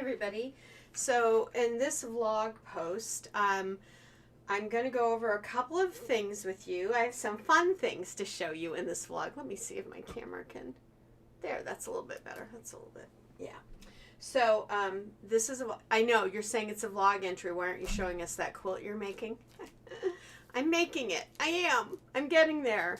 everybody. So in this vlog post, I'm going to go over a couple of things with you. I have some fun things to show you in this vlog. Let me see if my camera can. There, that's a little bit better. That's a little bit, yeah. So this is I know you're saying it's a vlog entry. Why aren't you showing us that quilt you're making? I'm making it. I am. I'm getting there.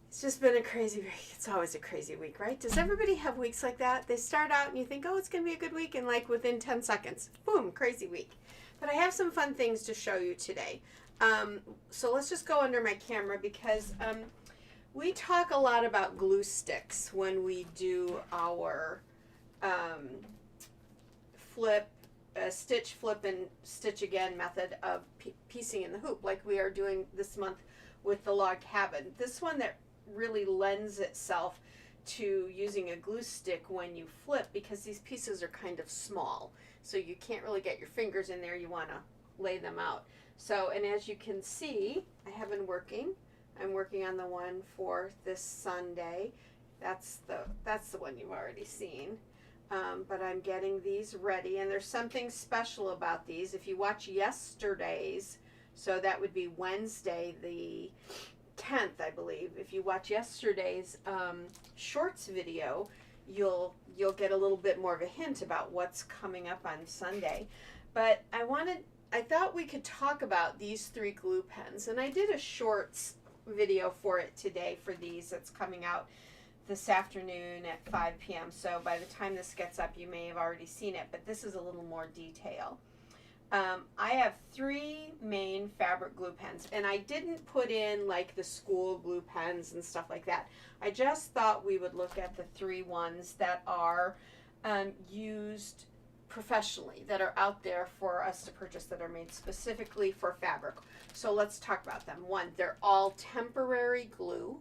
It's just been a crazy week. It's always a crazy week, right? Does everybody have weeks like that? They start out and you think, oh, it's going to be a good week. And like within 10 seconds, boom, crazy week. But I have some fun things to show you today. So let's just go under my camera because we talk a lot about glue sticks when we do our stitch, flip, and stitch again method of piecing in the hoop like we are doing this month with the log cabin. This one that really lends itself to using a glue stick when you flip because these pieces are kind of small, so you can't really get your fingers in there. You want to lay them out. So, and as you can see, I have been working. I'm working on the one for this Sunday. That's the one you've already seen. But I'm getting these ready, and there's something special about these. If you watch yesterday's, so that would be Wednesday the 10th, I believe. If you watch yesterday's shorts video, you'll get a little bit more of a hint about what's coming up on Sunday. But I thought we could talk about these 3 glue pens, and I did a shorts video for it today for these that's coming out this afternoon at 5 p.m. So by the time this gets up, you may have already seen it, but this is a little more detail. I have 3 main fabric glue pens, and I didn't put in like the school glue pens and stuff like that. I just thought we would look at the 3 ones that are used professionally, that are out there for us to purchase, that are made specifically for fabric. So let's talk about them. One, they're all temporary glue.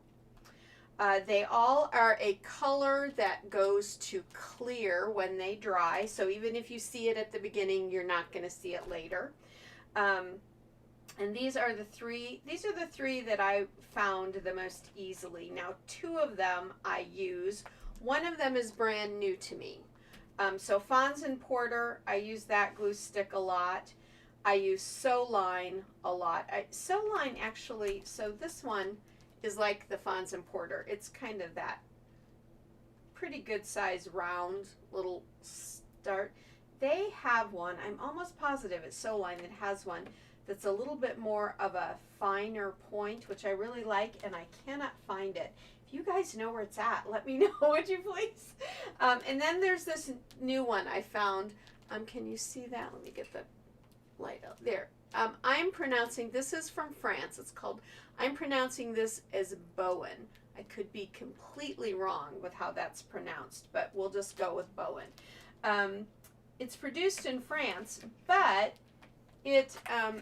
They all are a color that goes to clear when they dry. So even if you see it at the beginning, you're not going to see it later. And these are the 3 that I found the most easily. Now, 2 of them I use. One of them is brand new to me. So Fons and Porter, I use that glue stick a lot. I use Soline a lot. Soline actually, so this one is like the Fons and Porter. It's kind of that pretty good size round little start. They have one, I'm almost positive it's Soline that has one that's a little bit more of a finer point, which I really like, and I cannot find it. If you guys know where it's at, let me know, would you please? And then there's this new one I found. Can you see that? Let me get the light out there. I'm pronouncing, this is from France. It's called, I'm pronouncing this as Bowen. I could be completely wrong with how that's pronounced, but we'll just go with Bowen. It's produced in France, but it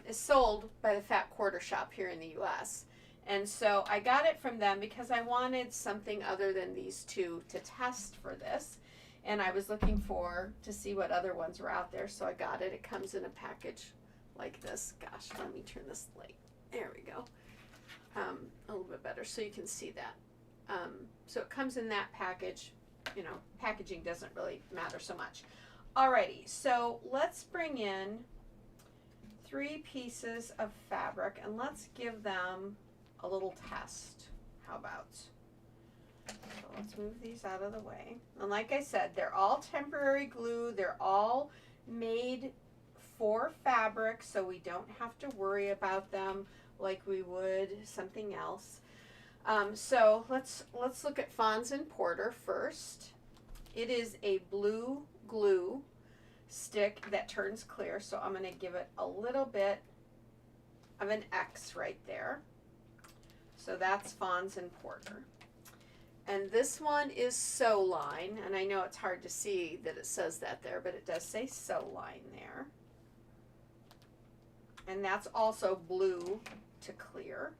is sold by the Fat Quarter Shop here in the U.S. And so I got it from them because I wanted something other than these 2 to test for this. And I was looking to see what other ones were out there, so I got it. It comes in a package like this. Gosh, let me turn this light. There we go. A little bit better so you can see that. So it comes in that package. You know, packaging doesn't really matter so much. Alrighty, so let's bring in 3 pieces of fabric and let's give them a little test. How about? So let's move these out of the way. And like I said, they're all temporary glue. They're all made for fabric, so we don't have to worry about them like we would something else. So let's look at Fons and Porter first. It is a blue glue stick that turns clear, so I'm going to give it a little bit of an X right there. So that's Fons and Porter. And this one is Soline, and I know it's hard to see that it says that there, but it does say Soline there. And that's also blue to clear.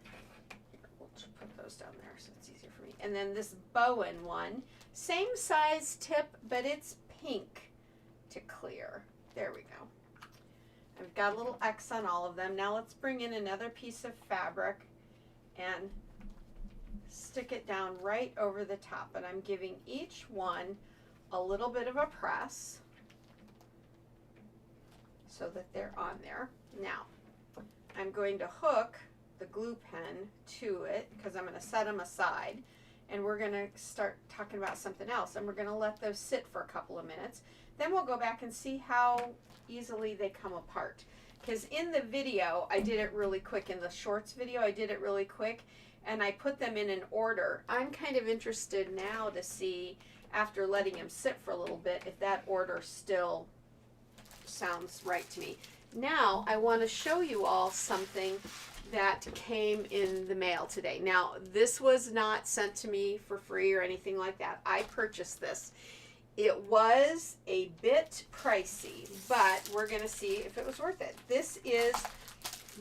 Here, we'll just put those down there so it's easier for me. And then this Bowen one, same size tip, but it's pink to clear. There we go. I've got a little X on all of them. Now let's bring in another piece of fabric and stick it down right over the top. And I'm giving each one a little bit of a press. so that they're on there. Now, I'm going to hook the glue pen to it because I'm going to set them aside, and we're going to start talking about something else, and we're going to let those sit for a couple of minutes. Then we'll go back and see how easily they come apart. Because in the video, I did it really quick. In the shorts video, I did it really quick, and I put them in an order. I'm kind of interested now to see, after letting them sit for a little bit, if that order still sounds right to me. Now, I want to show you all something that came in the mail today. Now, this was not sent to me for free or anything like that. I purchased this. It was a bit pricey, but we're going to see if it was worth it. This is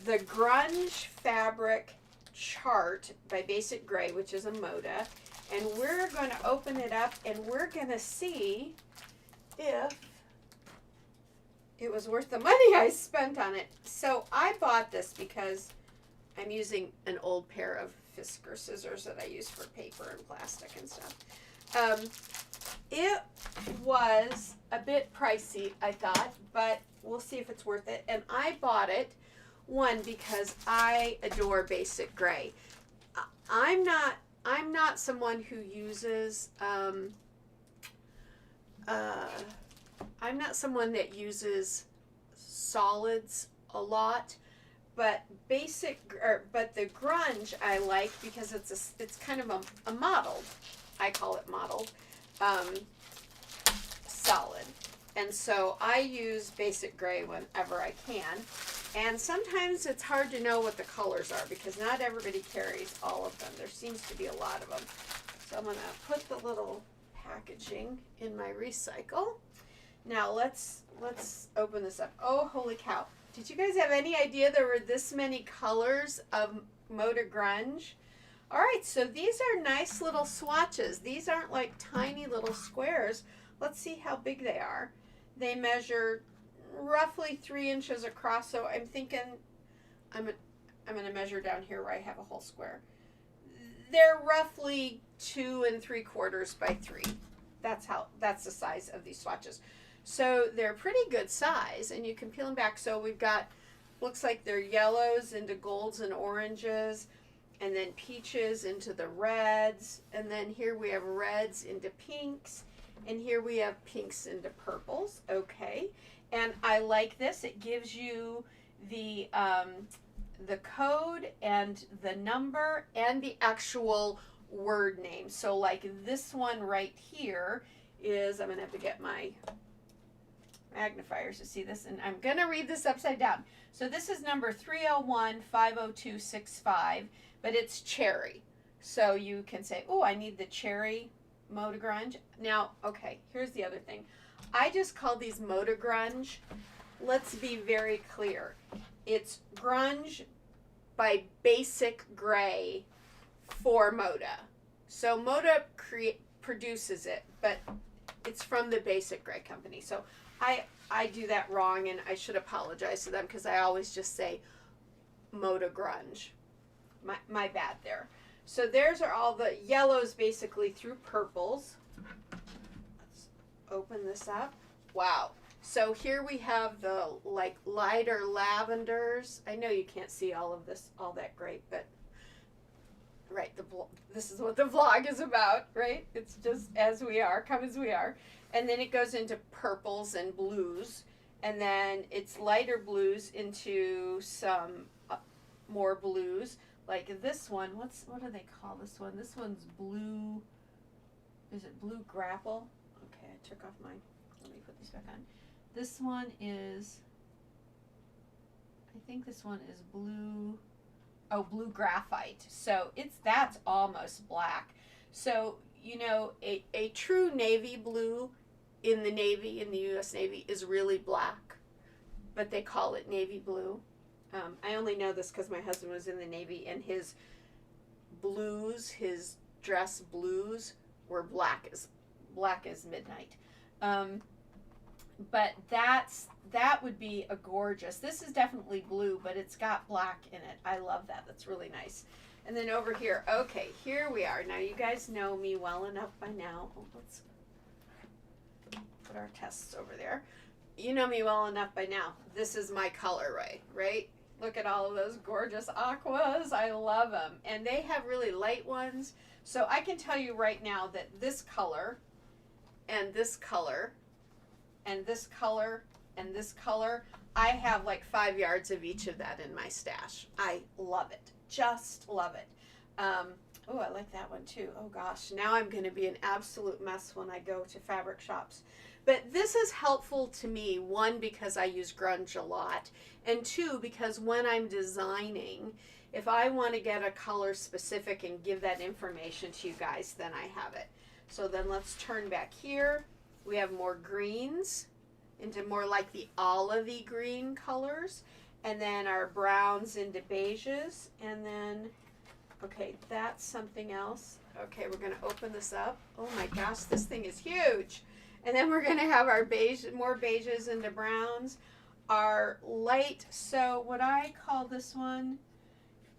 the Grunge fabric chart by Basic Gray, which is a Moda. And we're going to open it up and we're going to see if it was worth the money I spent on it. So I bought this because I'm using an old pair of Fisker scissors that I use for paper and plastic and stuff. It was a bit pricey, I thought, but we'll see if it's worth it. And I bought it, one, because I adore Basic Gray. I'm not someone who uses I'm not someone that uses solids a lot, but but the Grunge I like because it's kind of a mottled, I call it mottled, solid. And so I use Basic Gray whenever I can. And sometimes it's hard to know what the colors are because not everybody carries all of them. There seems to be a lot of them. So I'm going to put the little packaging in my recycle. Now let's open this up. Oh, holy cow. Did you guys have any idea there were this many colors of Moda Grunge? All right, so these are nice little swatches. These aren't like tiny little squares. Let's see how big they are. They measure roughly 3 inches across, so I'm thinking I'm going to measure down here where I have a whole square. They're roughly 2 3/4 by 3. That's the size of these swatches. So they're pretty good size, and you can peel them back. So we've got, looks like they're yellows into golds and oranges, and then peaches into the reds, and then here we have reds into pinks, and here we have pinks into purples. Okay, and I like this. It gives you the code and the number and the actual word name. So like this one right here is, I'm going to have to get my magnifiers to see this, and I'm going to read this upside down. So this is number 301-50265, but it's cherry. So you can say, oh, I need the cherry Moda Grunge. Now, okay, here's the other thing. I just call these Moda Grunge. Let's be very clear. It's Grunge by Basic Gray for Moda. So Moda produces it, but it's from the Basic Gray company. So I do that wrong, and I should apologize to them because I always just say Moda Grunge. My bad there. So there's are all the yellows basically through purples. Let's open this up. Wow. So here we have the like lighter lavenders. I know you can't see all of this all that great, but right, this is what the vlog is about, right? It's just as we are, come as we are. And then it goes into purples and blues, and then it's lighter blues into some more blues, like this one. What do they call this one? This one's blue. Is it blue grapple? Okay, I took off mine. Let me put these back on. This one is, I think this one is blue. Oh, blue graphite. So that's almost black. So you know, a true navy blue in the U.S. Navy is really black, but they call it navy blue. I only know this because my husband was in the Navy, and his blues, his dress blues, were black as midnight. But that would be a gorgeous. This is definitely blue, but it's got black in it. I love that. That's really nice. And then over here, okay, here we are. Now you guys know me well enough by now. Let's put our tests over there. you know me well enough by now. This is my color, right? Look at all of those gorgeous aquas. I love them. And they have really light ones. So I can tell you right now that this color and this color and this color and this color, I have like 5 yards of each of that in my stash. I love it. Just love it. Oh, I like that one too. Oh gosh, now I'm going to be an absolute mess when I go to fabric shops. But this is helpful to me, one, because I use grunge a lot, and two, because when I'm designing, if I want to get a color specific and give that information to you guys, then I have it. So then let's turn back here. We have more greens into more like the olivey green colors, and then our browns into beiges, and then, okay, that's something else. Okay, we're going to open this up. Oh my gosh, this thing is huge. And then we're going to have our beige, more beiges into browns, our light, so what I call this one,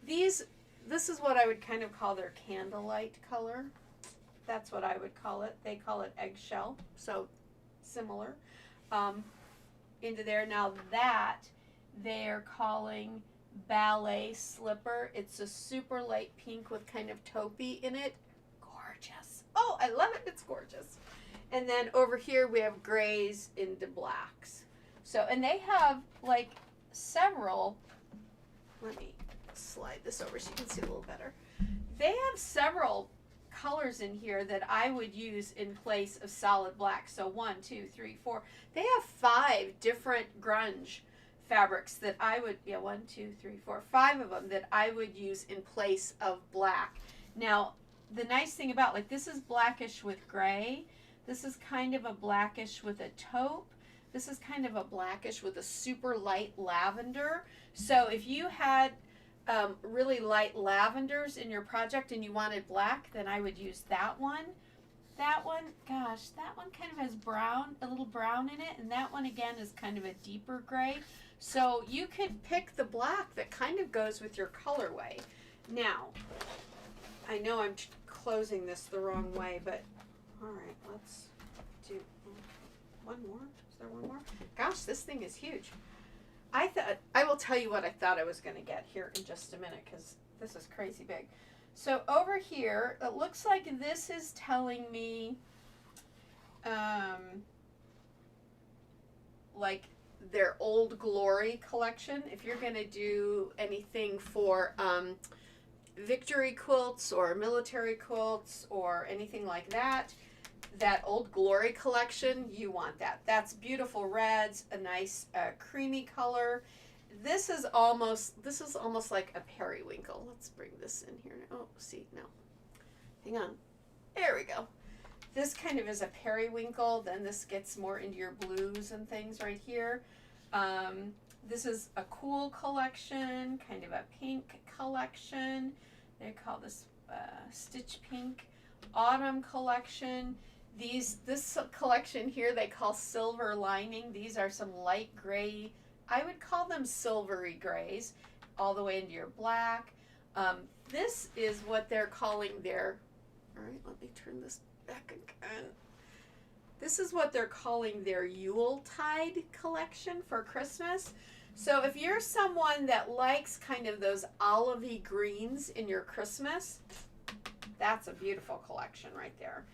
this is what I would kind of call their candlelight color. That's what I would call it. They call it eggshell, so similar. Into there. Now that they're calling ballet slipper. It's a super light pink with kind of taupey in it. Gorgeous. Oh, I love it. It's gorgeous. And then over here we have grays into blacks. So, and they have like several, let me slide this over so you can see a little better. They have several colors in here that I would use in place of solid black. So 1, 2, 3, 4. They have 5 different grunge fabrics that I would, 1, 2, 3, 4, 5 of them that I would use in place of black. Now, the nice thing about, like, this is blackish with gray. This is kind of a blackish with a taupe. This is kind of a blackish with a super light lavender. So if you had really light lavenders in your project and you wanted black, then I would use that one. That one, gosh, that one kind of has brown, a little brown in it, and that one again is kind of a deeper gray. So you could pick the black that kind of goes with your colorway. Now, I know I'm closing this the wrong way, but all right, let's do one more. Is there one more? Gosh, this thing is huge. I will tell you what I thought I was going to get here in just a minute because this is crazy big. So over here, it looks like this is telling me like their Old Glory collection. If you're going to do anything for victory quilts or military quilts or anything like that, that Old Glory collection, you want that. That's beautiful reds, a nice creamy color. This is almost like a periwinkle. Let's bring this in here. Oh, see, no. Hang on. There we go. This kind of is a periwinkle. Then this gets more into your blues and things right here. This is a cool collection, kind of a pink collection. They call this Stitch Pink. Autumn collection. This collection here they call Silver Lining. These are some light gray, I would call them silvery grays, all the way into your black. This is what they're calling their, all right, let me turn this back again. This is what they're calling their Yuletide collection for Christmas. So if you're someone that likes kind of those olivey greens in your Christmas, that's a beautiful collection right there.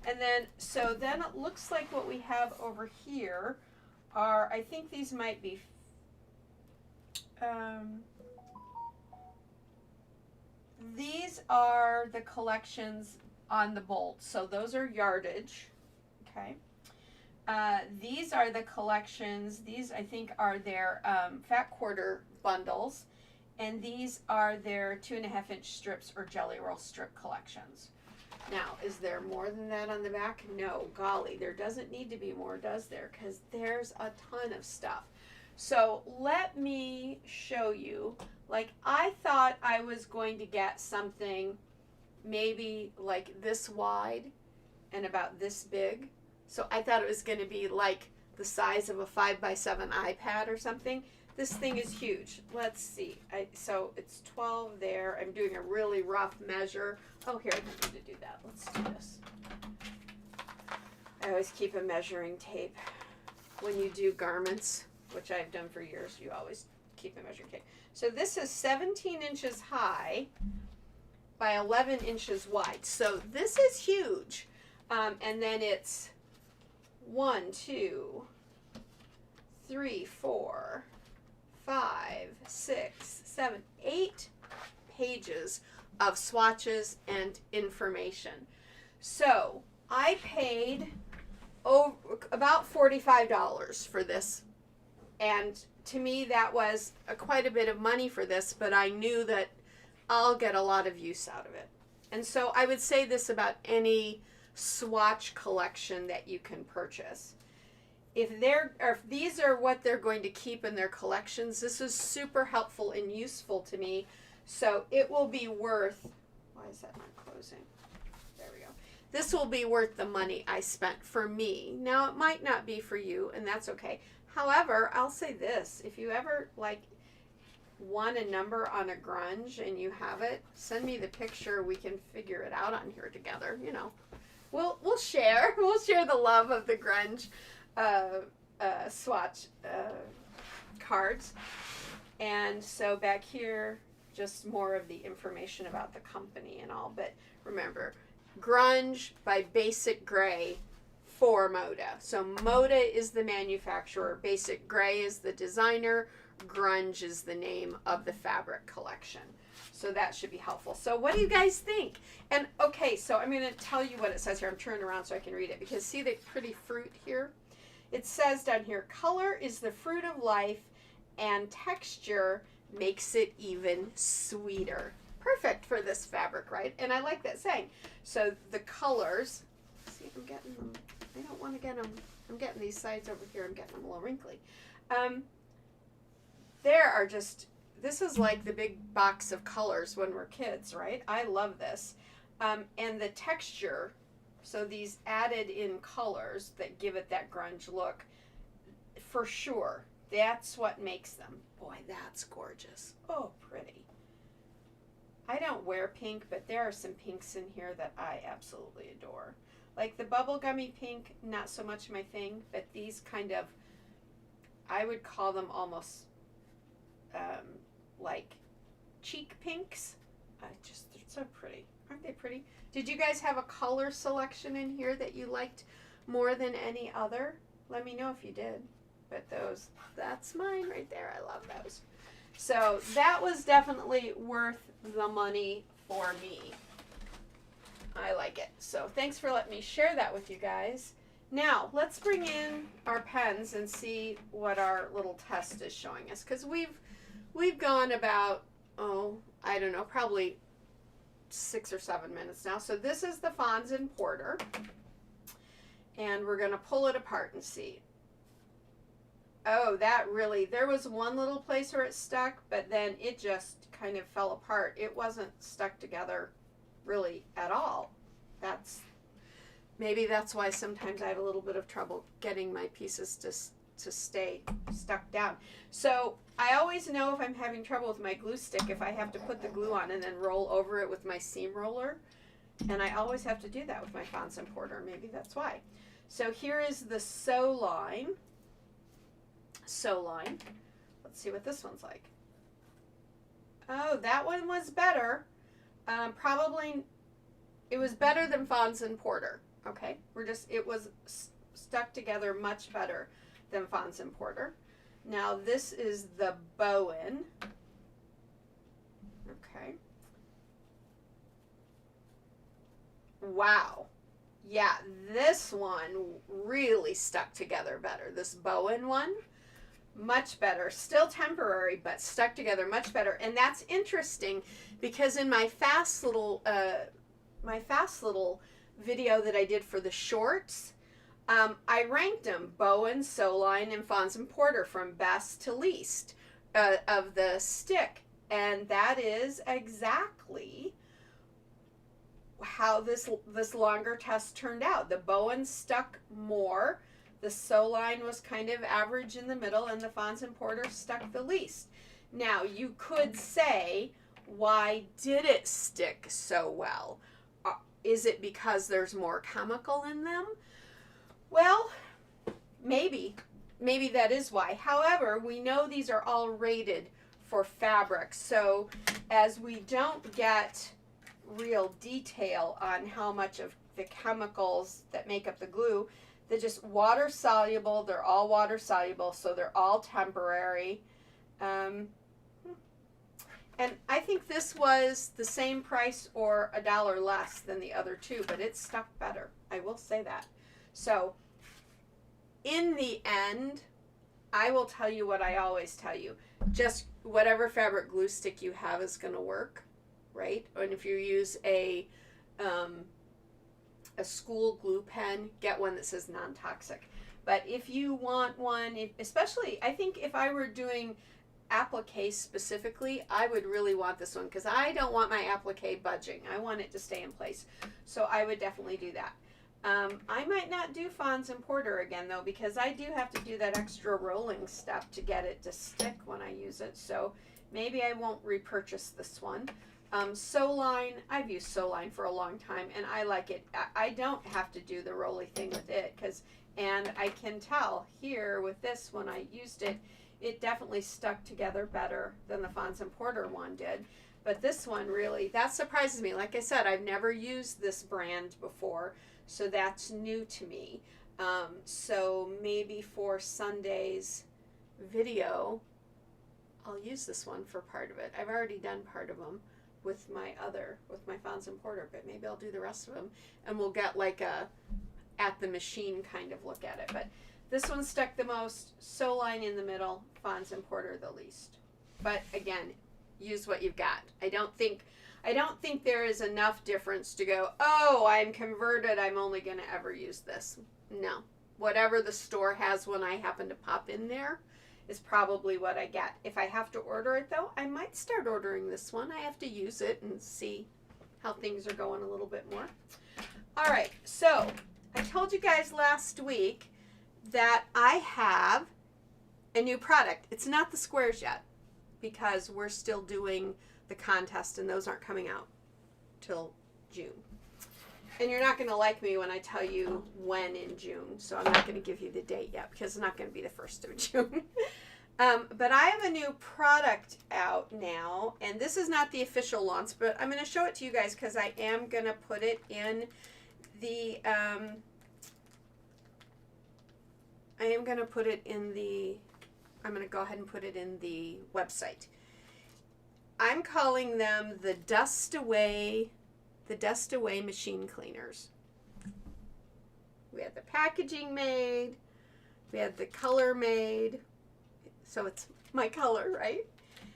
And then, so then it looks like what we have over here are, I think these might be, these are the collections on the bolt. So those are yardage, okay. These are the collections, these I think are their fat quarter bundles, and these are their 2.5-inch strips or jelly roll strip collections. Now, is there more than that on the back? No, golly, there doesn't need to be more, does there? Because there's a ton of stuff. So let me show you, like I thought I was going to get something maybe like this wide and about this big. So I thought it was going to be like the size of a 5x7 iPad or something. This thing is huge. Let's see. So it's 12 there. I'm doing a really rough measure. Oh, here, I don't need to do that. Let's do this. I always keep a measuring tape. when you do garments, which I've done for years. You always keep a measuring tape. So this is 17 inches high by 11 inches wide. So this is huge. And then it's 1, 2, 3, 4, 5, 6, 7, 8 pages of swatches and information. So I paid about $45 for this, and to me that was quite a bit of money for this, but I knew that I'll get a lot of use out of it. And so I would say this about any swatch collection that you can purchase. If these are what they're going to keep in their collections, this is super helpful and useful to me. So it will be worth, why is that not closing? There we go. This will be worth the money I spent for me. Now it might not be for you, and that's okay. However, I'll say this, if you ever want a number on a grunge and you have it, send me the picture. We can figure it out on here together. You know, we'll share. We'll share the love of the grunge swatch cards. And so back here, just more of the information about the company and all. But remember, Grunge by Basic Gray for Moda. So Moda is the manufacturer, Basic Gray is the designer, Grunge is the name of the fabric collection. So that should be helpful. So what do you guys think? And okay, so I'm going to tell you what it says here. I'm turning around so I can read it, because see the pretty fruit here? It says down here, color is the fruit of life and texture makes it even sweeter. Perfect for this fabric, right? And I like that saying. So the colors, see, I'm getting them. I don't want to get them. I'm getting these sides over here. I'm getting them a little wrinkly. There are just, this is like the big box of colors when we're kids, right? I love this. And the texture, so these added in colors that give it that grunge look, for sure, that's what makes them. Boy, that's gorgeous. Oh, pretty. I don't wear pink, but there are some pinks in here that I absolutely adore. Like the bubblegummy pink, not so much my thing, but these kind of, I would call them almost like cheek pinks. They're so pretty. Aren't they pretty? Did you guys have a color selection in here that you liked more than any other? Let me know if you did. But those, that's mine right there. I love those. So that was definitely worth the money for me. I like it. So thanks for letting me share that with you guys. Now let's bring in our pens and see what our little test is showing us, because we've gone about, I don't know, probably 6 or 7 minutes now. So this is the Fons and Porter, and we're going to pull it apart and see. Oh, that really, there was one little place where it stuck, but then it just kind of fell apart. It wasn't stuck together really at all. Maybe that's why sometimes I have a little bit of trouble getting my pieces to stay stuck down. So I always know if I'm having trouble with my glue stick, if I have to put the glue on and then roll over it with my seam roller. And I always have to do that with my Fons and Porter. Maybe that's why. So here is the sew line. Let's see what this one's like. Oh, that one was better. Probably it was better than Fons and Porter. Okay, it was stuck together much better than Fons and Porter. Now this is the Bowen. Okay. Wow. Yeah, this one really stuck together better. This Bowen one, much better. Still temporary, but stuck together much better. And that's interesting because in my fast little video that I did for the shorts, I ranked them Bowen, Sewline, and Fons and Porter from best to least of the stick. And that is exactly how this longer test turned out. The Bowen stuck more. The Sewline was kind of average in the middle, and the Fons and Porter stuck the least. Now, you could say, why did it stick so well? Is it because there's more chemical in them? Well, maybe. maybe that is why. However, we know these are all rated for fabric, so as we don't get real detail on how much of the chemicals that make up the glue, they're just water soluble. They're all water soluble, so they're all temporary. And I think this was the same price or $1 less than the other two, but it stuck better. I will say that. So in the end, I will tell you what I always tell you. Just whatever fabric glue stick you have is going to work, right? And if you use a school glue pen, get one that says non-toxic. But if you want one, especially, I think if I were doing applique specifically, I would really want this one because I don't want my applique budging. I want it to stay in place. So I would definitely do that. I might not do Fons and Porter again though, because I do have to do that extra rolling step to get it to stick when I use it. So maybe I won't repurchase this one. Soline, I've used Soline for a long time and I like it. I don't have to do the rolly thing with it and I can tell here with this when I used it, it definitely stuck together better than the Fons and Porter one did. But this one really, that surprises me. Like I said, I've never used this brand before, so that's new to me. So maybe for Sunday's video, I'll use this one for part of it. I've already done part of them with my Fons and Porter, but maybe I'll do the rest of them and we'll get like a at the machine kind of look at it. But this one stuck the most, Soline in the middle, Fons and Porter the least. But again, use what you've got. I don't think there is enough difference to go, oh, I'm converted, I'm only going to ever use this. No. Whatever the store has when I happen to pop in there is probably what I get. If I have to order it though, I might start ordering this one. I have to use it and see how things are going a little bit more. All right, so I told you guys last week that I have a new product. It's not the squares yet because we're still doing the contest and those aren't coming out till June. And you're not going to like me when I tell you when in June, so I'm not going to give you the date yet because it's not going to be the 1st of June. But I have a new product out now, and this is not the official launch, but I'm going to show it to you guys because I am going to put it in the I'm going to go ahead and put it in the website. I'm calling them the Dust Away machine cleaners. We had the packaging made, we had the color made, so it's my color, right?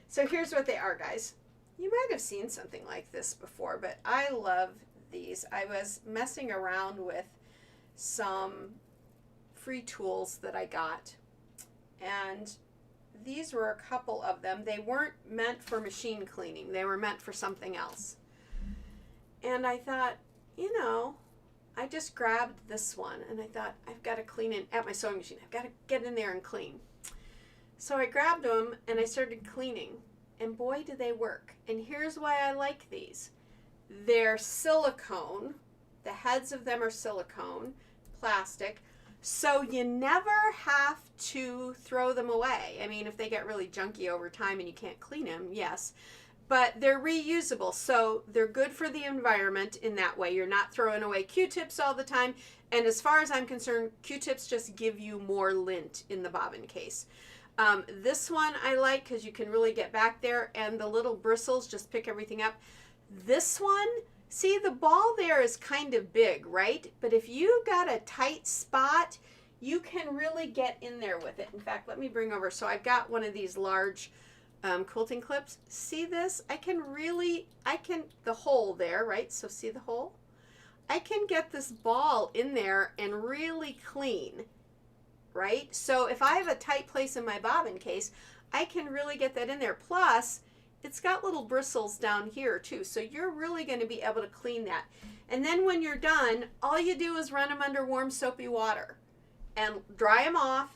So here's what they are, guys. You might have seen something like this before, but I love these. I was messing around with some free tools that I got, and these were a couple of them. They weren't meant for machine cleaning. They were meant for something else. And I thought, I just grabbed this one and I thought, I've got to clean it at my sewing machine. I've got to get in there and clean. So I grabbed them and I started cleaning, and boy, do they work. And here's why I like these. They're silicone. The heads of them are silicone, plastic. So you never have to throw them away. I mean, if they get really junky over time and you can't clean them, yes. But they're reusable, so they're good for the environment in that way. You're not throwing away Q-tips all the time. And as far as I'm concerned, Q-tips just give you more lint in the bobbin case. This one I like because you can really get back there, and the little bristles just pick everything up. This one, see, the ball there is kind of big, right? But if you got a tight spot, you can really get in there with it. In fact, let me bring over. So I've got one of these large quilting clips. See this? The hole there, right? So see the hole? I can get this ball in there and really clean, right? So if I have a tight place in my bobbin case, I can really get that in there. Plus, it's got little bristles down here too, so you're really going to be able to clean that. And then when you're done, all you do is run them under warm soapy water and dry them off,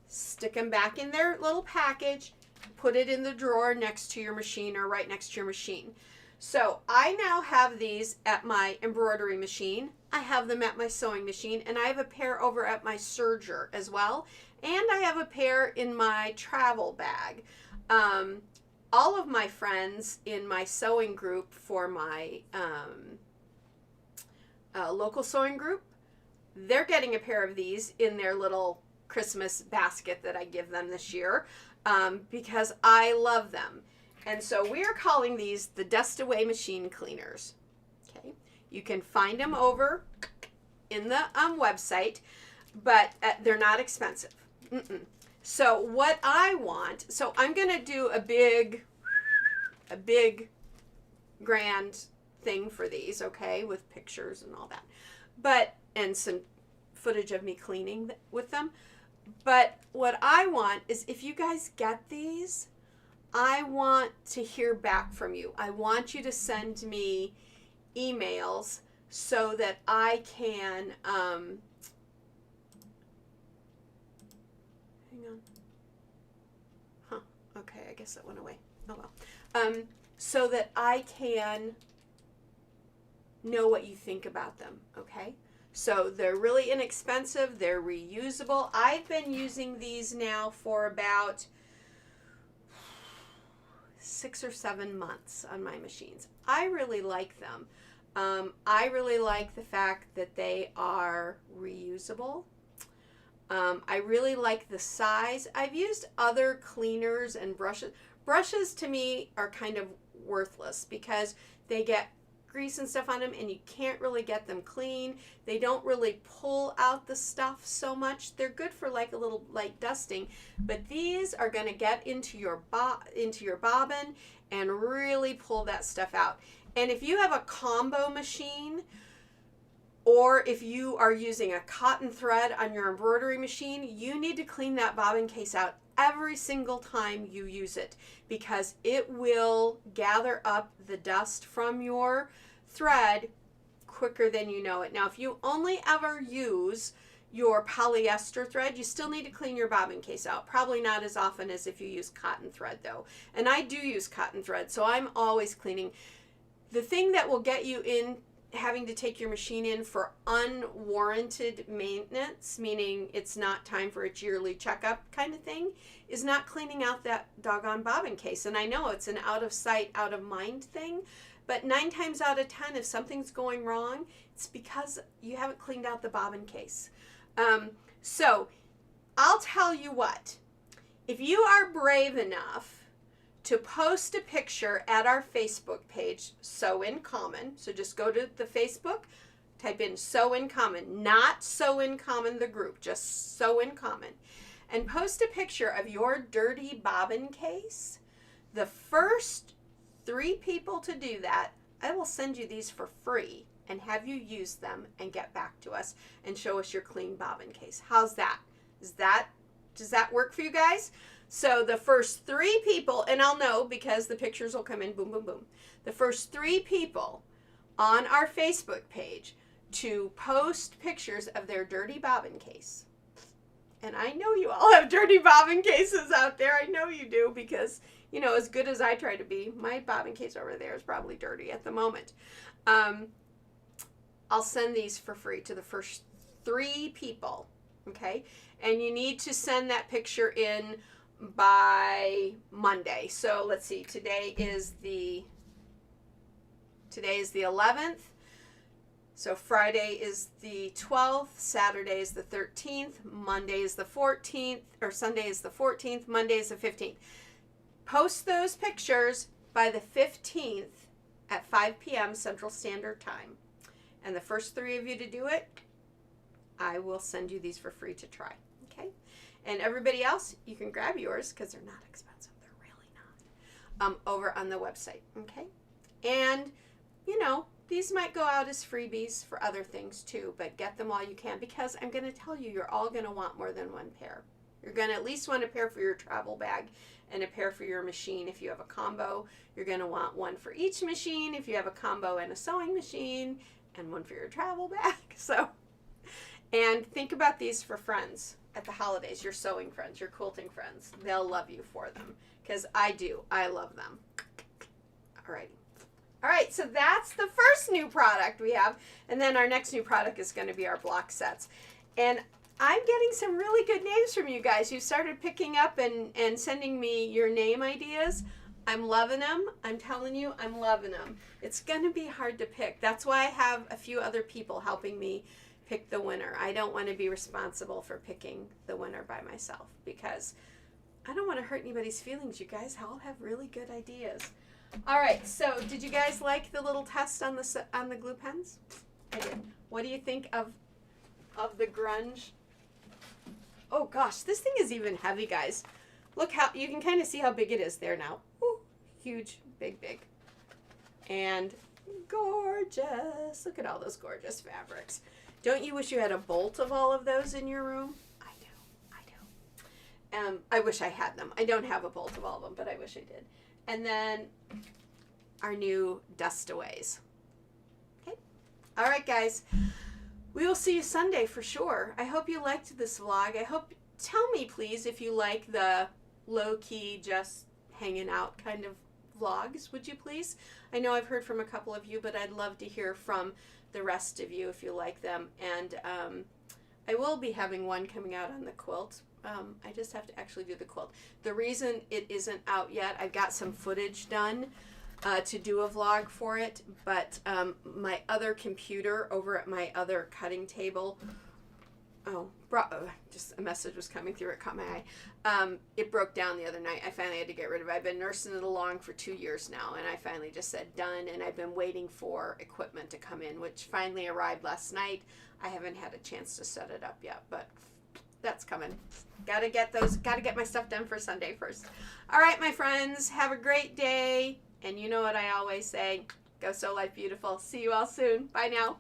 stick them back in their little package, put it in the drawer next to your machine or right next to your machine. So I now have these at my embroidery machine. I have them at my sewing machine, and I have a pair over at my serger as well. And I have a pair in my travel bag. All of my friends in my sewing group for my local sewing group, they're getting a pair of these in their little Christmas basket that I give them this year because I love them. And so we are calling these the Dust Away Machine Cleaners. Okay, you can find them over in the website, but they're not expensive. So what I want, so I'm going to do a big grand thing for these, okay, with pictures and all that, but, and some footage of me cleaning with them. But what I want is, if you guys get these, I want to hear back from you. I want you to send me emails so that I can, hang on. Huh, okay, I guess that went away. Oh well. So that I can know what you think about them, okay? So they're really inexpensive, they're reusable. I've been using these now for about 6 or 7 months on my machines. I really like them. I really like the fact that they are reusable. I really like the size. I've used other cleaners and brushes. Brushes to me are kind of worthless because they get grease and stuff on them and you can't really get them clean. They don't really pull out the stuff so much. They're good for like a little light dusting, but these are going to get into your bobbin and really pull that stuff out. And if you have a combo machine, or if you are using a cotton thread on your embroidery machine, you need to clean that bobbin case out every single time you use it, because it will gather up the dust from your thread quicker than you know it. Now, if you only ever use your polyester thread, you still need to clean your bobbin case out. Probably not as often as if you use cotton thread though. And I do use cotton thread, so I'm always cleaning. The thing that will get you in having to take your machine in for unwarranted maintenance, meaning it's not time for its yearly checkup kind of thing, is not cleaning out that doggone bobbin case. And I know it's an out of sight, out of mind thing, but 9 times out of 10, if something's going wrong, it's because you haven't cleaned out the bobbin case. So I'll tell you what, if you are brave enough to post a picture at our Facebook page, Sew in Common. So just go to the Facebook, type in Sew in Common, not Sew in Common the group, just Sew in Common, and post a picture of your dirty bobbin case. The first 3 people to do that, I will send you these for free and have you use them and get back to us and show us your clean bobbin case. How's that? Does that work for you guys? So the first 3 people, and I'll know because the pictures will come in, boom, boom, boom. The first 3 people on our Facebook page to post pictures of their dirty bobbin case. And I know you all have dirty bobbin cases out there. I know you do because, you know, as good as I try to be, my bobbin case over there is probably dirty at the moment. I'll send these for free to the first 3 people, okay? And you need to send that picture in by Monday. So let's see, today is the 11th. So Friday is the 12th, Saturday is the 13th, Monday is the 14th, or Sunday is the 14th, Monday is the 15th. Post those pictures by the 15th at 5 p.m. Central Standard Time. And the first 3 of you to do it, I will send you these for free to try. Okay? And everybody else, you can grab yours because they're not expensive. They're really not. Over on the website. Okay? And, you know, these might go out as freebies for other things too, but get them while you can, because I'm going to tell you, you're all going to want more than 1 pair. You're going to at least want a pair for your travel bag and a pair for your machine. If you have a combo, you're going to want 1 for each machine. If you have a combo and a sewing machine, and 1 for your travel bag. So, and think about these for friends at the holidays, your sewing friends, your quilting friends. They'll love you for them, because I do. I love them. Alrighty. All right, so that's the first new product we have. And then our next new product is going to be our block sets. And I'm getting some really good names from you guys. You started picking up and sending me your name ideas. I'm loving them. I'm telling you, I'm loving them. It's going to be hard to pick. That's why I have a few other people helping me pick the winner. I don't want to be responsible for picking the winner by myself because I don't want to hurt anybody's feelings. You guys all have really good ideas. All right, so did you guys like the little test on the glue pens? I did. What do you think of the Grunge? Oh gosh, this thing is even heavy, guys. Look how you can kind of see how big it is there now. Ooh, huge, big, big, and gorgeous. Look at all those gorgeous fabrics. Don't you wish you had a bolt of all of those in your room? I do. I wish I had them. I don't have a bolt of all of them, but I wish I did. And then our new dustaways. Okay. All right, guys. We will see you Sunday for sure. I hope you liked this vlog. Tell me, please, if you like the low-key, just hanging out kind of vlogs, would you please? I know I've heard from a couple of you, but I'd love to hear from the rest of you if you like them. And I will be having one coming out on the quilt. I just have to actually do the quilt. The reason it isn't out yet, I've got some footage done to do a vlog for it, but my other computer over at my other cutting table, just a message was coming through, it caught my eye. It broke down the other night. I finally had to get rid of it. I've been nursing it along for 2 years now, and I finally just said done, and I've been waiting for equipment to come in, which finally arrived last night. I haven't had a chance to set it up yet, but that's coming. Gotta get my stuff done for Sunday first. All right, my friends, have a great day. And you know what I always say, go sew life beautiful. See you all soon. Bye now.